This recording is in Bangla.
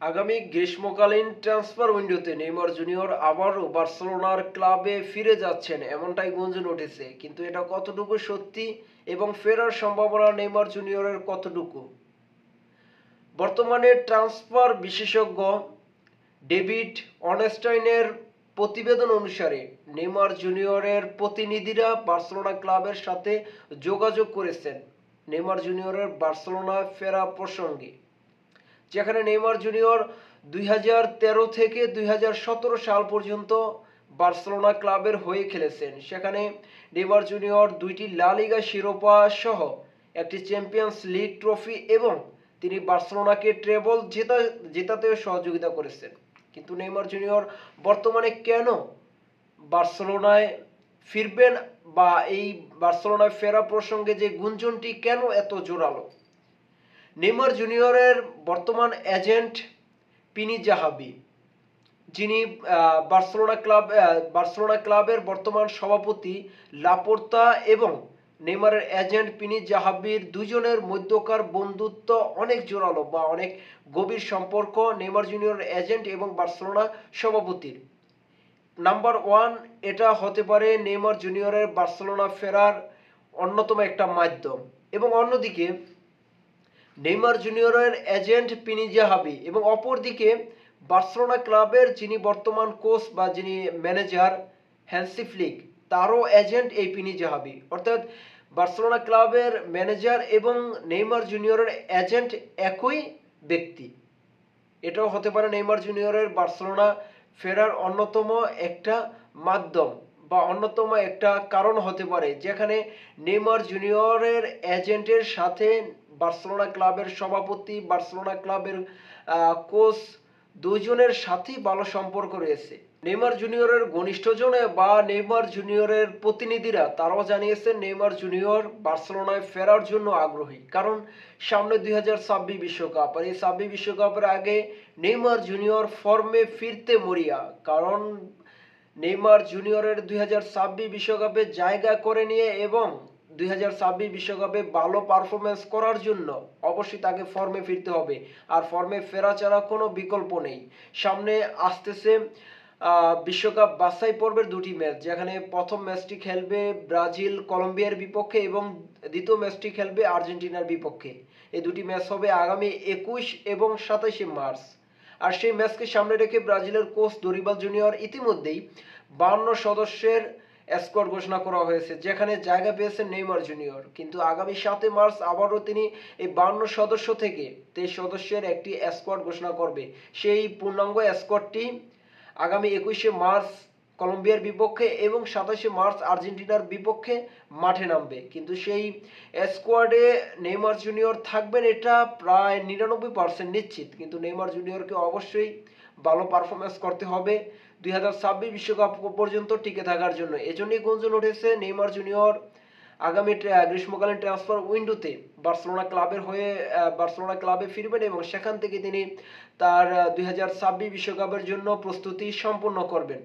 আগামী গ্রীষ্মকালীন ট্রান্সফার উইন্ডোতে নেইমার জুনিয়র আবারও বার্সেলোনার ক্লাবে ফিরে যাচ্ছেন এমনটাই গুঞ্জন উঠেছে, কিন্তু এটা কতটুকু সত্যি এবং ফেরার সম্ভাবনা নেইমার জুনিয়রের কতটুকু? বর্তমানে ট্রান্সফার বিশেষজ্ঞ ডেভিড অনেস্টাইনের প্রতিবেদন অনুসারে নেইমার জুনিয়রের প্রতিনিধিরা বার্সেলোনা ক্লাবের সাথে যোগাযোগ করেছেন নেইমার জুনিয়রের বার্সেলোনা ফেরা প্রসঙ্গে, যেখানে নেইমার জুনিয়র 2013 থেকে 2017 সাল পর্যন্ত বার্সেলোনা ক্লাবের হয়ে খেলেছেন। সেখানে নেইমার জুনিয়র 2টি লা লিগা শিরোপা সহ একটি চ্যাম্পিয়ন্স লিগ ট্রফি এবং তিনি বার্সেলোনাকে ট্রেবল জেতাতেও সহযোগিতা করেছেন। কিন্তু নেইমার জুনিয়র বর্তমানে কেন বার্সেলোনায় ফিরবেন বা এই বার্সেলোনায় ফেরা প্রসঙ্গে যে গুঞ্জনটি কেন এত জোরালো? নেইমার জুনিয়রের বর্তমান এজেন্ট পিনি জাহাবি, যিনি বার্সেলোনা ক্লাবের বর্তমান সভাপতি লাপোর্তা এবং নেইমারের এজেন্ট পিনি জাহাবির দুজনের মধ্যকার বন্ধুত্ব অনেক জোরালো বা অনেক গভীর সম্পর্ক নেইমার জুনিয়রের এজেন্ট এবং বার্সেলোনা সভাপতির। নাম্বার ওয়ান, এটা হতে পারে নেইমার জুনিয়রের বার্সেলোনা ফেরার অন্যতম একটা মাধ্যম, এবং অন্যদিকে নেইমার জুনিয়রের এজেন্ট পিনি জাহাবি এবং অপরদিকে বার্সেলোনা ক্লাবের যিনি বর্তমান কোচ বা যিনি ম্যানেজার হ্যান্সি ফ্লিক, তারও এজেন্ট এই পিনি জাহাবি। অর্থাৎ বার্সেলোনা ক্লাবের ম্যানেজার এবং নেইমার জুনিয়রের এজেন্ট একই ব্যক্তি। এটাও হতে পারে নেইমার জুনিয়রের বার্সেলোনা ফেরার অন্যতম একটা মাধ্যম বা অন্যতম একটা কারণ হতে পারে, যেখানে নেইমার জুনিয়রের এজেন্টের সাথে বার্সেলোনা ক্লাবের সভাপতি, বার্সেলোনা ক্লাবের কোচ দুজনের সাথেই ভালো সম্পর্ক রয়েছে। নেইমার জুনিয়রের ঘনিষ্ঠজন বা নেইমার জুনিয়রের প্রতিনিধিরা তারাও জানিয়েছেন নেইমার জুনিয়র বার্সেলোনায় ফেরার জন্য আগ্রহী, কারণ সামনে 2026 বিশ্বকাপ, আর এই 26 বিশ্বকাপের আগে নেইমার জুনিয়র ফর্মে ফিরতে মরিয়া। কারণ নেইমার জুনিয়রের 2026 বিশ্বকাপে জায়গা করে নিয়ে এবং 2026 বিশ্বকাপে ভালো পারফরমেন্স করার জন্য অবশ্যই তাকে ফর্মে ফিরতে হবে, আর ফর্মে ফেরা ছাড়া কোনো বিকল্প নেই। সামনে আসতেছে বিশ্বকাপ বাছাই পর্বের দুটি ম্যাচ, যেখানে প্রথম ম্যাচটি খেলবে ব্রাজিল কলম্বিয়ার বিপক্ষে এবং দ্বিতীয় ম্যাচটি খেলবে আর্জেন্টিনার বিপক্ষে। এই দুটি ম্যাচ হবে আগামী 21 এবং 27 মার্চ। আর সেই ম্যাচকে সামনে রেখে ব্রাজিলের কোচ দরিবাল জুনিয়র ইতিমধ্যেই 52 সদস্যের স্কোয়াড ঘোষণা করা হয়েছে, যেখানে জায়গা পেয়েছেন নেইমার জুনিয়র। কিন্তু আগামী 7 মার্চ আবারও তিনি এই 52 সদস্য থেকে 23 সদস্যের একটি স্কোয়াড ঘোষণা করবে। সেই পূর্ণাঙ্গ স্কোয়াডটি আগামী 21 মার্চ কলম্বিয়ার বিপক্ষে এবং 27 মার্চ আর্জেন্টিনার বিপক্ষে মাঠে নামবে। কিন্তু সেই স্কোয়াডে নেইমার জুনিয়র থাকবেন এটা প্রায় 99% নিশ্চিত। কিন্তু নেইমার জুনিয়রকে অবশ্যই ভালো পারফরমেন্স করতে হবে 2026 বিশ্বকাপ পর্যন্ত টিকে থাকার জন্য। এজন্যই গুঞ্জন উঠেছে নেইমার জুনিয়র আগামী গ্রীষ্মকালীন ট্রান্সফার উইন্ডোতে বার্সেলোনা ক্লাবে ফিরবেন এবং সেখান থেকে তিনি তার 2026 বিশ্বকাপের জন্য প্রস্তুতি সম্পূর্ণ করবেন।